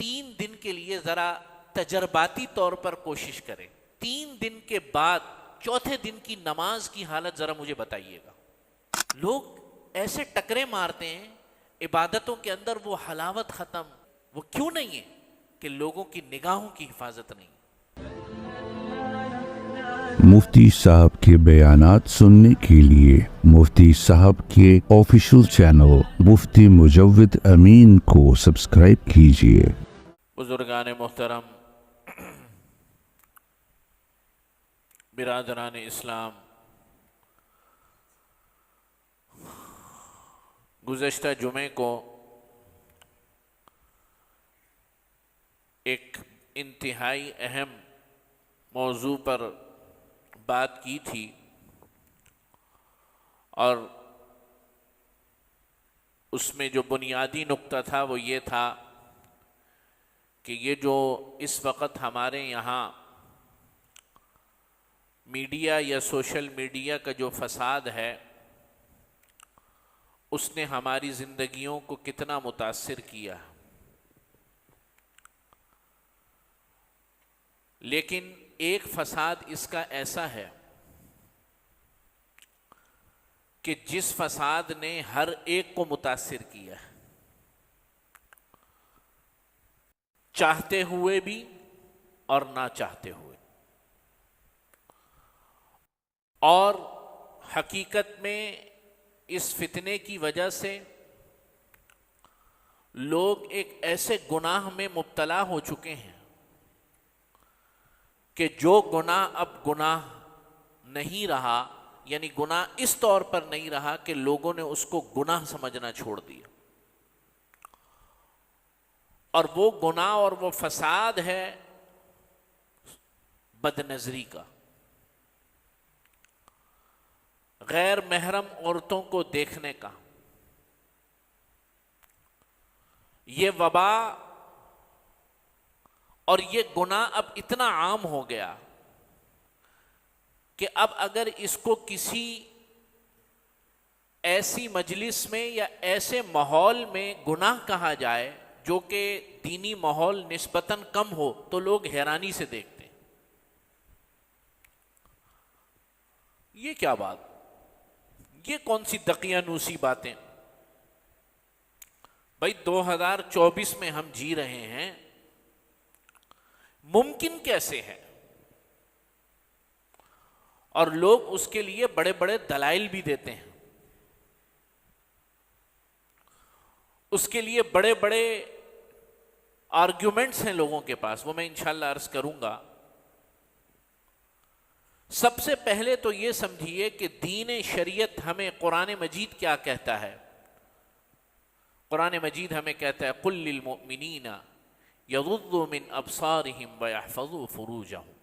3 دن کے لیے ذرا تجرباتی طور پر کوشش کریں. 3 دن کے بعد چوتھے دن کی نماز کی حالت ذرا مجھے بتائیے گا. لوگ ایسے ٹکرے مارتے ہیں عبادتوں کے اندر، وہ حلاوت ختم. وہ کیوں نہیں ہے؟ کہ لوگوں کی نگاہوں کی حفاظت نہیں. مفتی صاحب کے بیانات سننے کے لیے مفتی صاحب کے آفیشیل چینل مفتی مجود امین کو سبسکرائب کیجیے. بزرگان محترم، برادران اسلام، گزشتہ جمعے کو ایک انتہائی اہم موضوع پر بات کی تھی، اور اس میں جو بنیادی نقطہ تھا وہ یہ تھا کہ یہ جو اس وقت ہمارے یہاں میڈیا یا سوشل میڈیا کا جو فساد ہے، اس نے ہماری زندگیوں کو کتنا متاثر کیا. لیکن ایک فساد اس کا ایسا ہے کہ جس فساد نے ہر ایک کو متاثر کیا ہے، چاہتے ہوئے بھی اور نہ چاہتے ہوئے. اور حقیقت میں اس فتنے کی وجہ سے لوگ ایک ایسے گناہ میں مبتلا ہو چکے ہیں کہ جو گناہ اب گناہ نہیں رہا، یعنی گناہ اس طور پر نہیں رہا کہ لوگوں نے اس کو گناہ سمجھنا چھوڑ دیا. اور وہ گناہ اور وہ فساد ہے بد نظری کا، غیر محرم عورتوں کو دیکھنے کا. یہ وبا اور یہ گناہ اب اتنا عام ہو گیا کہ اب اگر اس کو کسی ایسی مجلس میں یا ایسے ماحول میں گناہ کہا جائے جو کہ دینی ماحول نسبتاً کم ہو، تو لوگ حیرانی سے دیکھتے ہیں. یہ کیا بات؟ یہ کون سی دقیانوسی باتیں؟ بھائی 2024 میں ہم جی رہے ہیں، ممکن کیسے ہے؟ اور لوگ اس کے لیے بڑے بڑے دلائل بھی دیتے ہیں، اس کے لیے بڑے بڑے آرگیومنٹس ہیں لوگوں کے پاس، وہ میں انشاءاللہ عرض کروں گا. سب سے پہلے تو یہ سمجھیے کہ دین شریعت ہمیں قرآن مجید کیا کہتا ہے. قرآن مجید ہمیں کہتا ہے قُلْ لِلْمُؤْمِنِينَ يَغُضُّوا مِنْ أَبْصَارِهِمْ وَيَحْفَظُوا فُرُوجَهُمْ.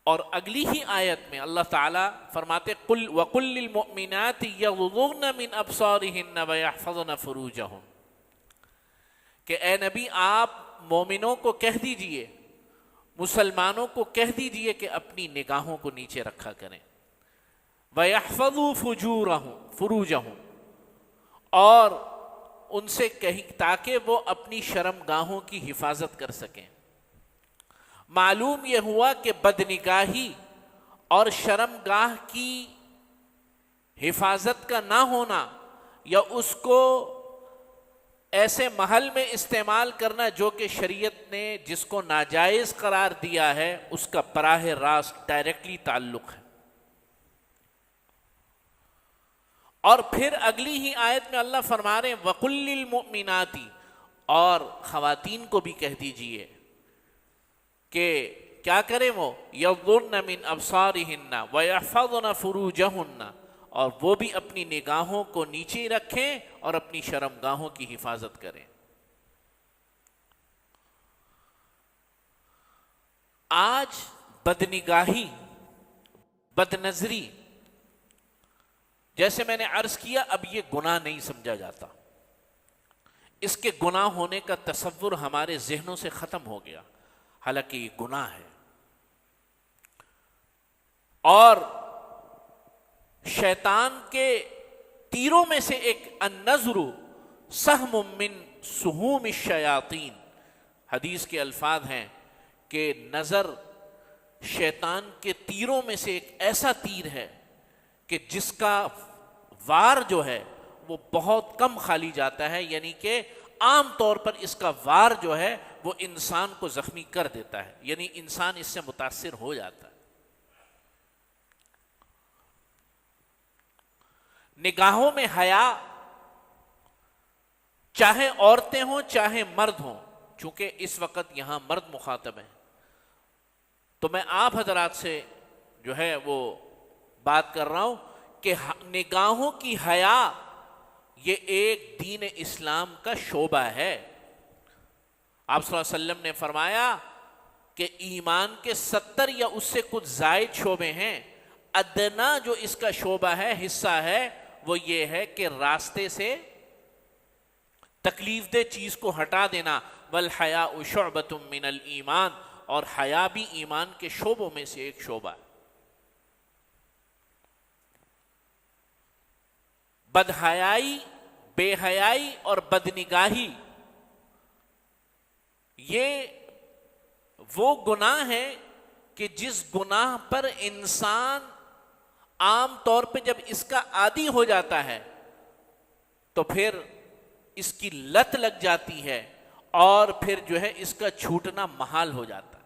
اور اگلی ہی آیت میں اللہ تعالیٰ فرماتے وَقُلْ لِلْمُؤْمِنَاتِ يَغْضُضْنَ مِنْ أَبْصَارِهِنَّ وَيَحْفَظْنَ فُرُوجَهُمْ، کہ اے نبی آپ مومنوں کو کہہ دیجئے، مسلمانوں کو کہہ دیجئے کہ اپنی نگاہوں کو نیچے رکھا کریں. وَيَحْفَظُوا فُرُوجَهُمْ، اور ان سے کہیں تاکہ وہ اپنی شرمگاہوں کی حفاظت کر سکیں. معلوم یہ ہوا کہ بدنگاہی اور شرمگاہ کی حفاظت کا نہ ہونا یا اس کو ایسے محل میں استعمال کرنا جو کہ شریعت نے جس کو ناجائز قرار دیا ہے، اس کا براہ راست ڈائریکٹلی تعلق ہے. اور پھر اگلی ہی آیت میں اللہ فرما رہے ہیں وَقُلْ لِلْمُؤْمِنَاتِ، اور خواتین کو بھی کہہ دیجئے کہ کیا کریں، وہ يَغْضُضْنَ مِنْ أَبْصَارِهِنَّ وَيَحْفَظْنَ فُرُوجَهُنَّ، اور وہ بھی اپنی نگاہوں کو نیچے رکھیں اور اپنی شرمگاہوں کی حفاظت کریں. آج بدنگاہی، بدنظری، جیسے میں نے عرض کیا، اب یہ گناہ نہیں سمجھا جاتا. اس کے گناہ ہونے کا تصور ہمارے ذہنوں سے ختم ہو گیا، حالانکہ یہ گناہ ہے. اور شیطان کے تیروں میں سے ایک النظر سہم من سہوم الشیاطین، حدیث کے الفاظ ہیں کہ نظر شیطان کے تیروں میں سے ایک ایسا تیر ہے کہ جس کا وار جو ہے وہ بہت کم کھالی جاتا ہے، یعنی کہ عام طور پر اس کا وار جو ہے وہ انسان کو زخمی کر دیتا ہے، یعنی انسان اس سے متاثر ہو جاتا ہے۔ نگاہوں میں حیا، چاہے عورتیں ہوں چاہے مرد ہوں، چونکہ اس وقت یہاں مرد مخاطب ہیں، تو میں آپ حضرات سے جو ہے وہ بات کر رہا ہوں کہ نگاہوں کی حیا یہ ایک دین اسلام کا شعبہ ہے۔ آپ صلی اللہ علیہ وسلم نے فرمایا کہ ایمان کے 70 یا اس سے کچھ زائد شعبے ہیں، ادنا جو اس کا شعبہ ہے، حصہ ہے، وہ یہ ہے کہ راستے سے تکلیف دہ چیز کو ہٹا دینا، والحیاء شعبۃ من الایمان، اور حیا بھی ایمان کے شعبوں میں سے ایک شعبہ ہے۔ بدحیائی، بے حیائی اور بدنگاہی یہ وہ گناہ ہے کہ جس گناہ پر انسان عام طور پہ جب اس کا عادی ہو جاتا ہے تو پھر اس کی لت لگ جاتی ہے اور پھر جو ہے اس کا چھوٹنا محال ہو جاتا ہے۔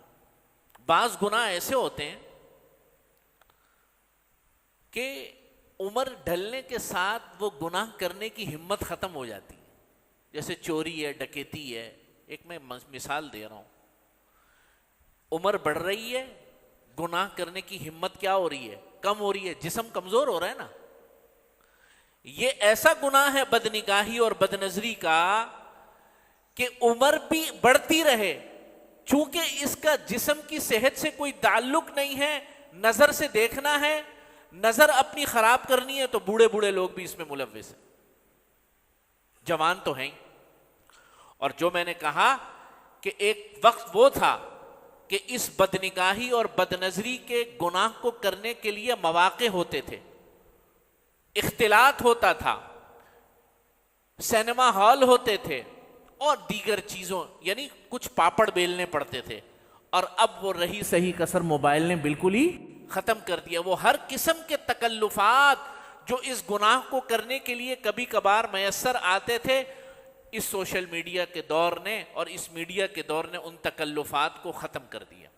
بعض گناہ ایسے ہوتے ہیں کہ عمر ڈھلنے کے ساتھ وہ گناہ کرنے کی ہمت ختم ہو جاتی ہے، جیسے چوری ہے، ڈکیتی ہے۔ ایک میں مثال دے رہا ہوں، عمر بڑھ رہی ہے، گناہ کرنے کی ہمت کیا ہو رہی ہے؟ کم ہو رہی ہے، جسم کمزور ہو رہا ہے نا۔ یہ ایسا گناہ ہے بدنگاہی اور بدنظری کا کہ عمر بھی بڑھتی رہے، چونکہ اس کا جسم کی صحت سے کوئی تعلق نہیں ہے، نظر سے دیکھنا ہے، نظر اپنی خراب کرنی ہے، تو بوڑھے بوڑھے لوگ بھی اس میں ملوث ہیں، جوان تو ہیں۔ اور جو میں نے کہا کہ ایک وقت وہ تھا کہ اس بدنگاہی اور بدنظری کے گناہ کو کرنے کے لیے مواقع ہوتے تھے، اختلاط ہوتا تھا، سینما ہال ہوتے تھے اور دیگر چیزوں، یعنی کچھ پاپڑ بیلنے پڑتے تھے، اور اب وہ رہی صحیح کسر موبائل نے بالکل ہی ختم کر دیا۔ وہ ہر قسم کے تکلفات جو اس گناہ کو کرنے کے لیے کبھی کبھار میسر آتے تھے، اس سوشل میڈیا کے دور نے اور اس میڈیا کے دور نے ان تکلفات کو ختم کر دیا۔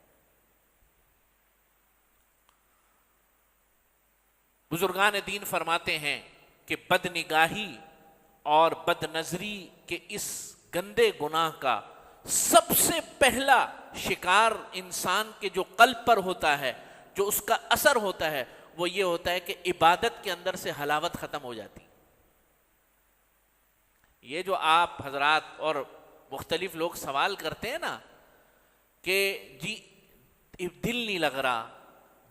بزرگان دین فرماتے ہیں کہ بدنگاہی اور بد نظری کے اس گندے گناہ کا سب سے پہلا شکار انسان کے جو قلب پر ہوتا ہے، جو اس کا اثر ہوتا ہے، وہ یہ ہوتا ہے کہ عبادت کے اندر سے حلاوت ختم ہو جاتی۔ یہ جو آپ حضرات اور مختلف لوگ سوال کرتے ہیں نا کہ جی دل نہیں لگ رہا،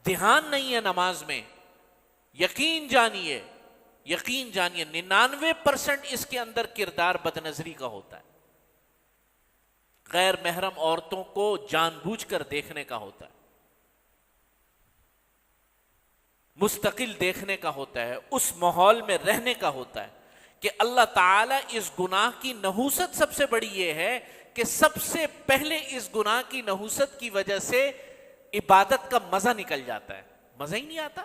دھیان نہیں ہے نماز میں، یقین جانیے 99% اس کے اندر کردار بدنظری کا ہوتا ہے، غیر محرم عورتوں کو جان بوجھ کر دیکھنے کا ہوتا ہے، مستقل دیکھنے کا ہوتا ہے، اس ماحول میں رہنے کا ہوتا ہے کہ اللہ تعالیٰ اس گناہ کی نحوست سب سے بڑی یہ ہے کہ سب سے پہلے اس گناہ کی نحوست کی وجہ سے عبادت کا مزہ نکل جاتا ہے، مزہ ہی نہیں آتا،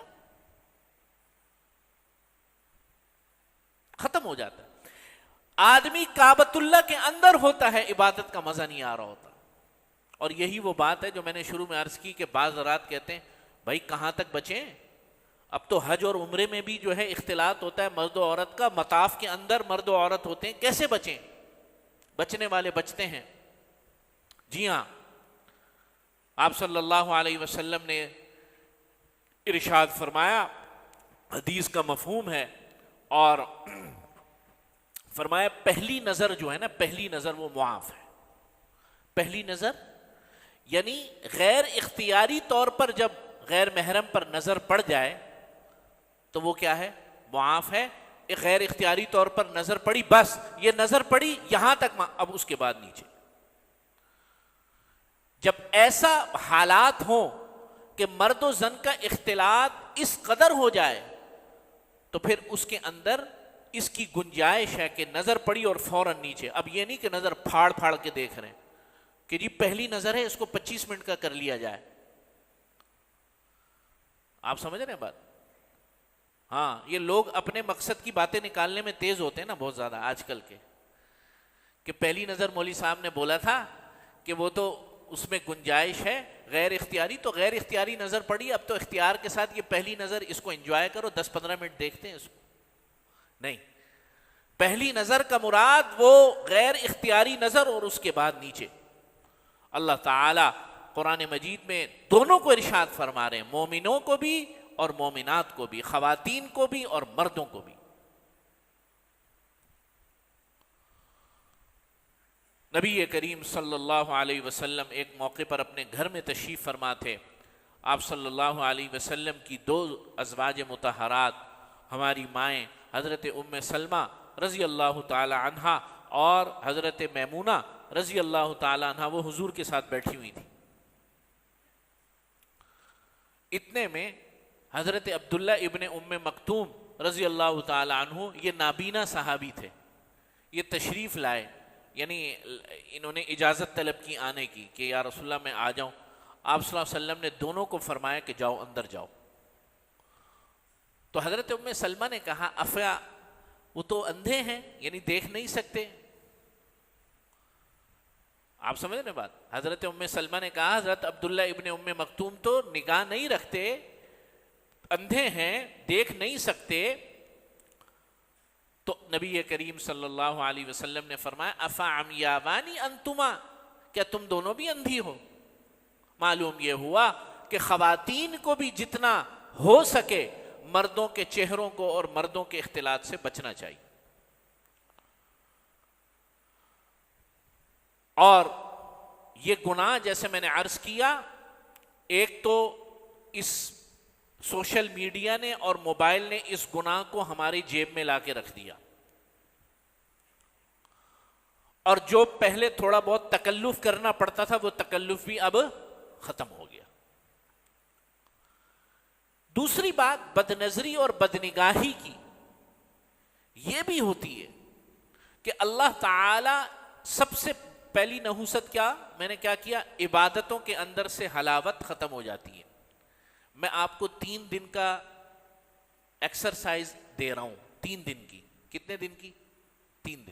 ختم ہو جاتا ہے۔ آدمی کعبۃ اللہ کے اندر ہوتا ہے، عبادت کا مزہ نہیں آ رہا ہوتا۔ اور یہی وہ بات ہے جو میں نے شروع میں عرض کی کہ بعض حضرات کہتے ہیں بھائی کہاں تک بچیں، اب تو حج اور عمرے میں بھی جو ہے اختلاط ہوتا ہے مرد و عورت کا، مطاف کے اندر مرد و عورت ہوتے ہیں، کیسے بچیں؟ بچنے والے بچتے ہیں۔ جی ہاں، آپ صلی اللہ علیہ وسلم نے ارشاد فرمایا، حدیث کا مفہوم ہے، اور فرمایا پہلی نظر جو ہے نا، پہلی نظر وہ معاف ہے۔ پہلی نظر یعنی غیر اختیاری طور پر جب غیر محرم پر نظر پڑ جائے تو وہ کیا ہے؟ معاف ہے۔ ایک غیر اختیاری طور پر نظر پڑی، بس یہ نظر پڑی یہاں تک، اب اس کے بعد نیچے۔ جب ایسا حالات ہوں کہ مرد و زن کا اختلاط اس قدر ہو جائے تو پھر اس کے اندر اس کی گنجائش ہے کہ نظر پڑی اور فوراً نیچے. اب یہ نہیں کہ نظر پھاڑ پھاڑ کے دیکھ رہے ہیں کہ جی پہلی نظر ہے اس کو 25 منٹ کا کر لیا جائے. آپ سمجھ رہے ہیں بات؟ ہاں، یہ لوگ اپنے مقصد کی باتیں نکالنے میں تیز ہوتے ہیں نا بہت زیادہ آج کل کے، کہ پہلی نظر مولوی صاحب نے بولا تھا کہ وہ تو اس میں گنجائش ہے غیر اختیاری، تو غیر اختیاری نظر پڑی، اب تو اختیار کے ساتھ یہ پہلی نظر اس کو انجوائے کرو، 10-15 منٹ دیکھتے ہیں اس کو. نہیں، پہلی نظر کا مراد وہ غیر اختیاری نظر اور اس کے بعد نیچے. اللہ تعالی قرآن مجید میں دونوں کو ارشاد فرما رہے ہیں، مومنوں کو بھی اور مومنات کو بھی، خواتین کو بھی اور مردوں کو بھی. نبی کریم صلی اللہ علیہ وسلم ایک موقع پر اپنے گھر میں تشریف فرما تھے. آپ صلی اللہ علیہ وسلم کی 2 ازواج مطہرات، ہماری مائیں حضرت ام سلمہ رضی اللہ تعالی عنہا اور حضرت میمونہ رضی اللہ تعالی عنہا، وہ حضور کے ساتھ بیٹھی ہوئی تھی. اتنے میں حضرت عبداللہ ابن ام مکتوم رضی اللہ تعالی عنہ، یہ نابینا صحابی تھے، یہ تشریف لائے، یعنی انہوں نے اجازت طلب کی آنے کی کہ یا رسول اللہ میں آ جاؤں. آپ صلی اللہ علیہ وسلم نے دونوں کو فرمایا کہ جاؤ اندر جاؤ. تو حضرت ام سلمہ نے کہا افیا وہ تو اندھے ہیں، یعنی دیکھ نہیں سکتے. آپ سمجھ رہے بات؟ حضرت ام سلمہ نے کہا حضرت عبداللہ ابن ام مکتوم تو نگاہ نہیں رکھتے، اندھے ہیں، دیکھ نہیں سکتے. تو نبی کریم صلی اللہ علیہ وسلم نے فرمایا افا عمیاوانی انتما، کیا تم دونوں بھی اندھی ہو؟ معلوم یہ ہوا کہ خواتین کو بھی جتنا ہو سکے مردوں کے چہروں کو اور مردوں کے اختلاط سے بچنا چاہیے. اور یہ گناہ جیسے میں نے عرض کیا، ایک تو اس سوشل میڈیا نے اور موبائل نے اس گناہ کو ہماری جیب میں لا کے رکھ دیا، اور جو پہلے تھوڑا بہت تکلف کرنا پڑتا تھا وہ تکلف بھی اب ختم ہو گیا. دوسری بات بد نظری اور بد نگاہی کی یہ بھی ہوتی ہے کہ اللہ تعالی سب سے پہلی نحوست کیا میں نے کیا کیا، عبادتوں کے اندر سے حلاوت ختم ہو جاتی ہے. میں آپ کو 3 دن کا ایکسرسائز دے رہا ہوں، 3 دن کی. کتنے دن کی؟ 3 دن.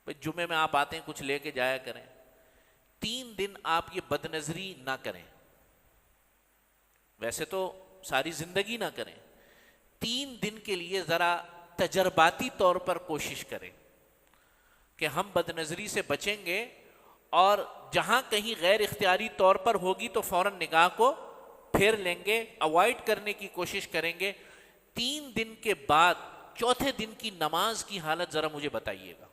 بھائی جمعے میں آپ آتے ہیں کچھ لے کے جایا کریں. 3 دن آپ یہ بد نظری نہ کریں، ویسے تو ساری زندگی نہ کریں. 3 دن کے لیے ذرا تجرباتی طور پر کوشش کریں کہ ہم بد نظری سے بچیں گے، اور جہاں کہیں غیر اختیاری طور پر ہوگی تو فوراً نگاہ کو پھیر لیں گے، اوائڈ کرنے کی کوشش کریں گے. 3 دن کے بعد 4تھے دن کی نماز کی حالت ذرا مجھے بتائیے گا.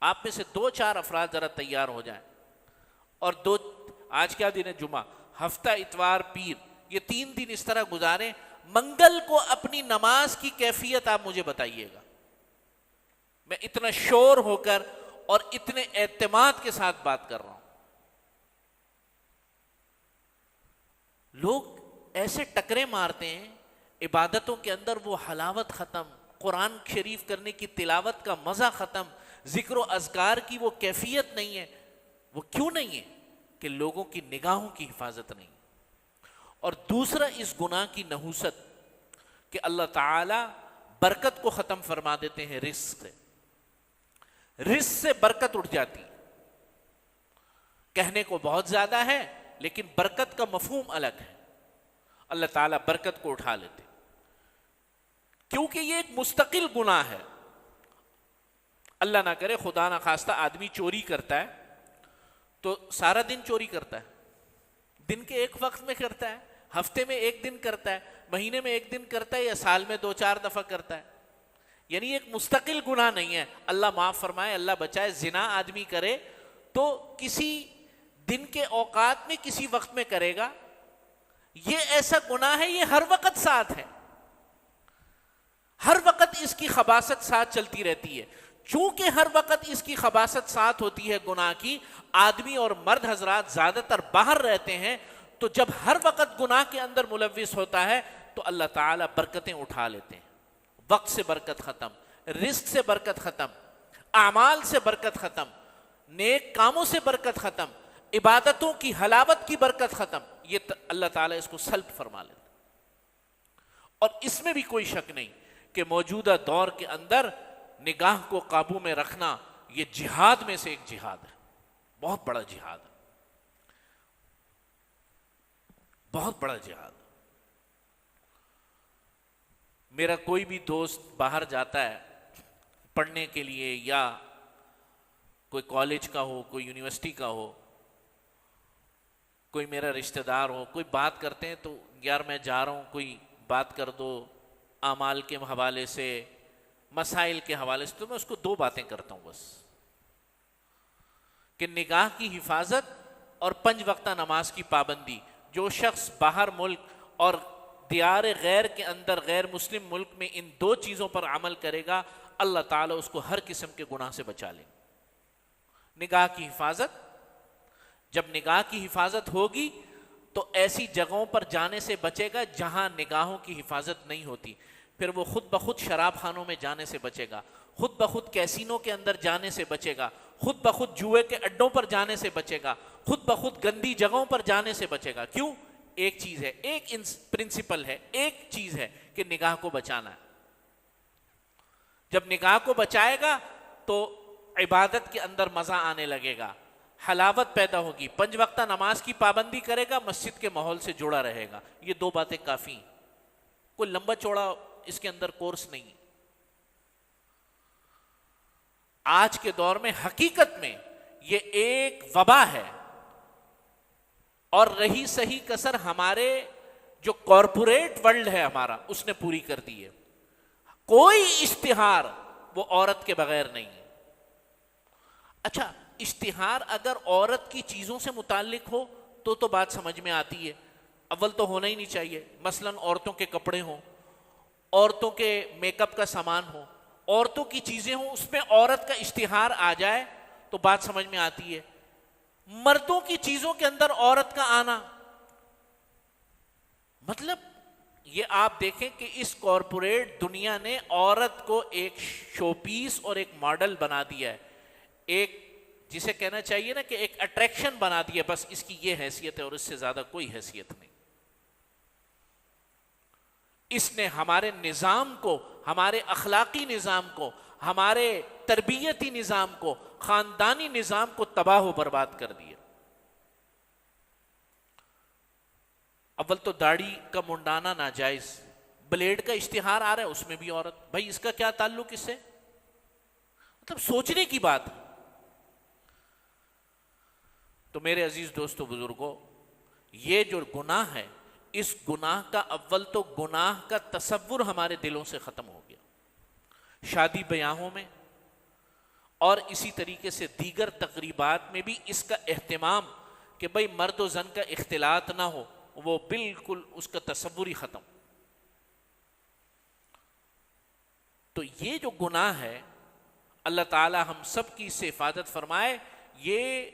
آپ میں سے 2-4 افراد ذرا تیار ہو جائیں، اور آج کیا دن ہے؟ جمعہ، ہفتہ اتوار پیر، یہ 3 دن اس طرح گزاریں. منگل کو اپنی نماز کی کیفیت آپ مجھے بتائیے گا. میں اتنا شور ہو کر اور اتنے اعتماد کے ساتھ بات کر رہا ہوں. لوگ ایسے ٹکرے مارتے ہیں عبادتوں کے اندر، وہ حلاوت ختم، قرآن شریف کرنے کی تلاوت کا مزہ ختم، ذکر و اذکار کی وہ کیفیت نہیں ہے. وہ کیوں نہیں ہے؟ کہ لوگوں کی نگاہوں کی حفاظت نہیں. اور دوسرا اس گناہ کی نحوست کہ اللہ تعالی برکت کو ختم فرما دیتے ہیں رزق سے. رزق سے برکت اٹھ جاتی. کہنے کو بہت زیادہ ہے لیکن برکت کا مفہوم الگ ہے. اللہ تعالیٰ برکت کو اٹھا لیتے کیونکہ یہ ایک مستقل گناہ ہے. اللہ نہ کرے خدا نہ خواستہ آدمی چوری کرتا ہے تو سارا دن چوری کرتا ہے، دن کے ایک وقت میں کرتا ہے، ہفتے میں 1 دن کرتا ہے، مہینے میں 1 دن کرتا ہے، یا سال میں 2-4 دفعہ کرتا ہے. یعنی ایک مستقل گناہ نہیں ہے. اللہ معاف فرمائے، اللہ بچائے، زنا آدمی کرے تو کسی دن کے اوقات میں کسی وقت میں کرے گا. یہ ایسا گناہ ہے، یہ ہر وقت ساتھ ہے، ہر وقت اس کی خباثت ساتھ چلتی رہتی ہے. چونکہ ہر وقت اس کی خباثت ساتھ ہوتی ہے گناہ کی، آدمی اور مرد حضرات زیادہ تر باہر رہتے ہیں، تو جب ہر وقت گناہ کے اندر ملوث ہوتا ہے تو اللہ تعالیٰ برکتیں اٹھا لیتے ہیں. وقت سے برکت ختم، رزق سے برکت ختم، اعمال سے برکت ختم، نیک کاموں سے برکت ختم، عبادتوں کی حلاوت کی برکت ختم. یہ اللہ تعالیٰ اس کو سلب فرما لیتا. اور اس میں بھی کوئی شک نہیں کہ موجودہ دور کے اندر نگاہ کو قابو میں رکھنا یہ جہاد میں سے ایک جہاد ہے، بہت بڑا جہاد ہے، بہت بڑا جہاد. میرا کوئی بھی دوست باہر جاتا ہے پڑھنے کے لیے، یا کوئی کالج کا ہو، کوئی یونیورسٹی کا ہو، کوئی میرا رشتہ دار ہو، کوئی بات کرتے ہیں تو یار میں جا رہا ہوں، کوئی بات کر دو اعمال کے حوالے سے، مسائل کے حوالے سے، تو میں اس کو دو باتیں کرتا ہوں بس، کہ نگاہ کی حفاظت اور 5 وقتہ نماز کی پابندی. جو شخص باہر ملک اور دیار غیر کے اندر غیر مسلم ملک میں ان 2 چیزوں پر عمل کرے گا، اللہ تعالیٰ اس کو ہر قسم کے گناہ سے بچا لے. نگاہ کی حفاظت، جب نگاہ کی حفاظت ہوگی تو ایسی جگہوں پر جانے سے بچے گا جہاں نگاہوں کی حفاظت نہیں ہوتی. پھر وہ خود بخود شراب خانوں میں جانے سے بچے گا، خود بخود کیسینوں کے اندر جانے سے بچے گا، خود بخود جوئے کے اڈوں پر جانے سے بچے گا، خود بخود گندی جگہوں پر جانے سے بچے گا. کیوں؟ ایک چیز ہے، ایک پرنسپل ہے، ایک چیز ہے کہ نگاہ کو بچانا ہے. جب نگاہ کو بچائے گا تو عبادت کے اندر مزہ آنے لگے گا، حلاوت پیدا ہوگی. 5 وقتہ نماز کی پابندی کرے گا، مسجد کے ماحول سے جڑا رہے گا. یہ 2 باتیں کافی ہیں، کوئی لمبا چوڑا اس کے اندر کورس نہیں. آج کے دور میں حقیقت میں یہ ایک وبا ہے، اور رہی صحیح کسر ہمارے جو کارپوریٹ ورلڈ ہے ہمارا، اس نے پوری کر دی ہے. کوئی اشتہار وہ عورت کے بغیر نہیں ہے. اچھا، اشتہار اگر عورت کی چیزوں سے متعلق ہو تو بات سمجھ میں آتی ہے. اول تو ہونا ہی نہیں چاہیے. مثلا عورتوں کے کپڑے ہوں، عورتوں کے میک اپ کا سامان ہو، عورتوں کی چیزیں ہوں، اس میں عورت کا اشتہار آ جائے تو بات سمجھ میں آتی ہے. مردوں کی چیزوں کے اندر عورت کا آنا، مطلب یہ آپ دیکھیں کہ اس کارپوریٹ دنیا نے عورت کو ایک شو پیس اور ایک ماڈل بنا دیا ہے، ایک جسے کہنا چاہیے نا کہ ایک اٹریکشن بنا دیا. بس اس کی یہ حیثیت ہے اور اس سے زیادہ کوئی حیثیت نہیں. اس نے ہمارے نظام کو، ہمارے اخلاقی نظام کو، ہمارے تربیتی نظام کو، خاندانی نظام کو تباہ و برباد کر دیا. اول تو داڑھی کا منڈانا ناجائز، بلیڈ کا اشتہار آ رہا ہے اس میں بھی عورت. بھائی اس کا کیا تعلق اس سے؟ مطلب سوچنے کی بات. تو میرے عزیز دوستو بزرگوں، یہ جو گناہ ہے، اس گناہ کا اول تو گناہ کا تصور ہمارے دلوں سے ختم ہو گیا. شادی بیاہوں میں اور اسی طریقے سے دیگر تقریبات میں بھی اس کا اہتمام کہ بھئی مرد و زن کا اختلاط نہ ہو، وہ بالکل اس کا تصور ہی ختم. تو یہ جو گناہ ہے، اللہ تعالی ہم سب کی اس سے حفاظت فرمائے. یہ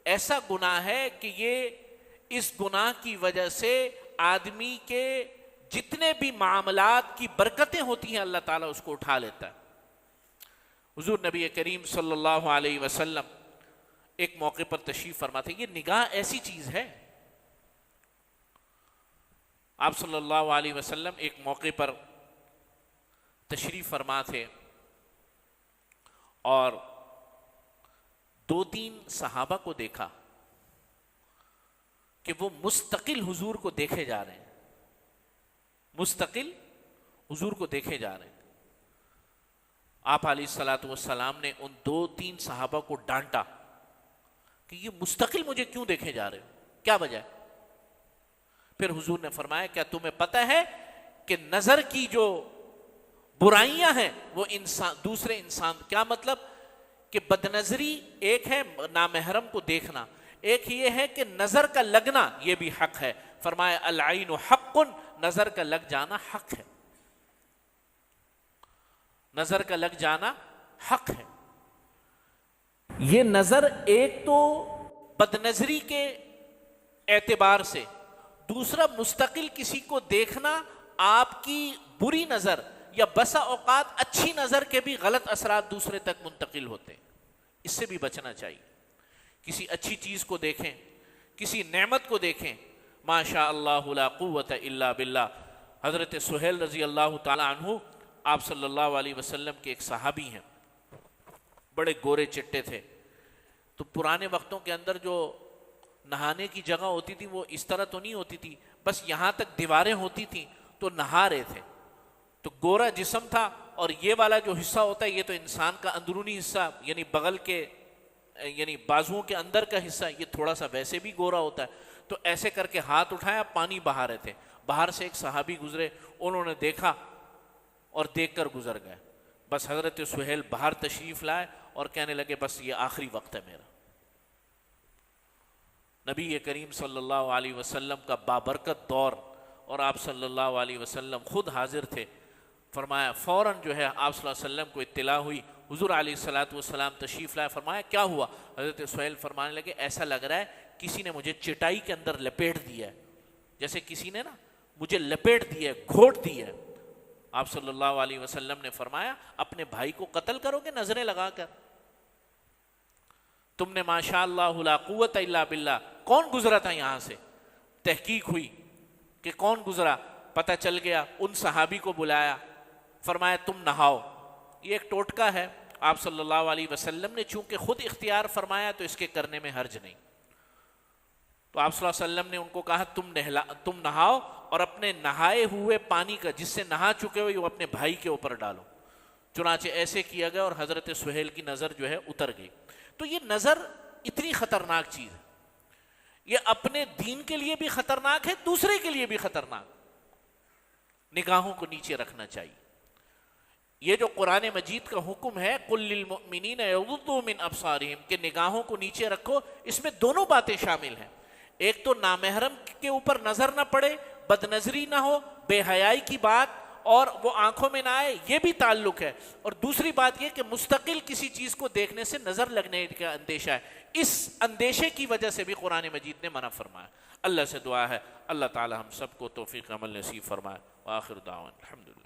ایسا گناہ ہے کہ یہ اس گناہ کی وجہ سے آدمی کے جتنے بھی معاملات کی برکتیں ہوتی ہیں اللہ تعالیٰ اس کو اٹھا لیتا ہے. حضور نبی کریم صلی اللہ علیہ وسلم ایک موقع پر تشریف فرماتے. یہ نگاہ ایسی چیز ہے. آپ صلی اللہ علیہ وسلم ایک موقع پر تشریف فرما تھے اور 2-3 صحابہ کو دیکھا کہ وہ مستقل حضور کو دیکھے جا رہے ہیں، مستقل حضور کو دیکھے جا رہے ہیں. آپ علیہ الصلاۃ والسلام نے ان 2-3 صحابہ کو ڈانٹا کہ یہ مستقل مجھے کیوں دیکھے جا رہے ہو، کیا وجہ ہے؟ پھر حضور نے فرمایا کیا تمہیں پتہ ہے کہ نظر کی جو برائیاں ہیں وہ دوسرے انسان، کیا مطلب کہ بدنظری ایک ہے نامحرم کو دیکھنا، ایک یہ ہے کہ نظر کا لگنا یہ بھی حق ہے. فرمایا العین حق، نظر کا لگ جانا حق ہے، نظر کا لگ جانا حق ہے. یہ نظر ایک تو بدنظری کے اعتبار سے، دوسرا مستقل کسی کو دیکھنا آپ کی بری نظر یا بسا اوقات اچھی نظر کے بھی غلط اثرات دوسرے تک منتقل ہوتے ہیں، اس سے بھی بچنا چاہیے۔ کسی اچھی چیز کو دیکھیں، کسی نعمت کو دیکھیں، ماشاء اللہ لا قوت الا باللہ۔ حضرت سہیل رضی اللہ تعالی عنہ آپ صلی اللہ علیہ وسلم کے ایک صحابی ہیں، بڑے گورے چٹے تھے۔ تو پرانے وقتوں کے اندر جو نہانے کی جگہ ہوتی تھی وہ اس طرح تو نہیں ہوتی تھی، بس یہاں تک دیواریں ہوتی تھیں، تو نہا رہے تھے۔ تو گورا جسم تھا، اور یہ والا جو حصہ ہوتا ہے یہ تو انسان کا اندرونی حصہ، یعنی بغل کے یعنی بازوؤں کے اندر کا حصہ، یہ تھوڑا سا ویسے بھی گورا ہوتا ہے۔ تو ایسے کر کے ہاتھ اٹھایا، پانی بہا رہے تھے، باہر سے ایک صحابی گزرے، انہوں نے دیکھا اور دیکھ کر گزر گئے۔ بس حضرت سہیل باہر تشریف لائے اور کہنے لگے بس یہ آخری وقت ہے میرا۔ نبی کریم صلی اللہ علیہ وسلم کا بابرکت دور، اور آپ صلی اللہ علیہ وسلم خود حاضر تھے۔ فرمایا فوراً جو ہے آپ صلی اللہ علیہ وسلم کو اطلاع ہوئی، حضور علیہ الصلوۃ والسلام تشریف لائے۔ فرمایا کیا ہوا؟ حضرت سہیل فرمانے لگے ایسا لگ رہا ہے کسی نے مجھے چٹائی کے اندر لپیٹ دیا ہے، جیسے کسی نے نا مجھے لپیٹ دیا ہے، گھوٹ دیا ہے۔ آپ صلی اللہ علیہ وسلم نے فرمایا اپنے بھائی کو قتل کرو گے نظریں لگا کر؟ تم نے ماشاء اللہ لا قوت الا باللہ، کون گزرا تھا یہاں سے؟ تحقیق ہوئی کہ کون گزرا، پتہ چل گیا، ان صحابی کو بلایا، فرمایا تم نہاؤ۔ یہ ایک ٹوٹکا ہے، آپ صلی اللہ علیہ وسلم نے چونکہ خود اختیار فرمایا تو اس کے کرنے میں حرج نہیں۔ تو آپ صلی اللہ علیہ وسلم نے ان کو کہا تم نہاؤ، اور اپنے نہائے ہوئے پانی کا جس سے نہا چکے ہوئے وہ اپنے بھائی کے اوپر ڈالو۔ چنانچہ ایسے کیا گیا اور حضرت سہیل کی نظر جو ہے اتر گئی۔ تو یہ نظر اتنی خطرناک چیز ہے، یہ اپنے دین کے لیے بھی خطرناک ہے، دوسرے کے لیے بھی خطرناک۔ نگاہوں کو نیچے رکھنا چاہیے۔ یہ جو قرآن مجید کا حکم ہے قُلْ لِلْمُؤْمِنِينَ يَغُضُّوا مِنْ أَبْصَارِهِمْ کہ نگاہوں کو نیچے رکھو، اس میں دونوں باتیں شامل ہیں۔ ایک تو نامحرم کے اوپر نظر نہ پڑے، بد نظری نہ ہو، بے حیائی کی بات اور وہ آنکھوں میں نہ آئے، یہ بھی تعلق ہے۔ اور دوسری بات یہ کہ مستقل کسی چیز کو دیکھنے سے نظر لگنے کا اندیشہ ہے، اس اندیشے کی وجہ سے بھی قرآن مجید نے منع فرمایا۔ اللہ سے دعا ہے اللہ تعالی ہم سب کو توفیق عمل نصیب فرمائے۔ وآخر دعوانا الحمدللہ۔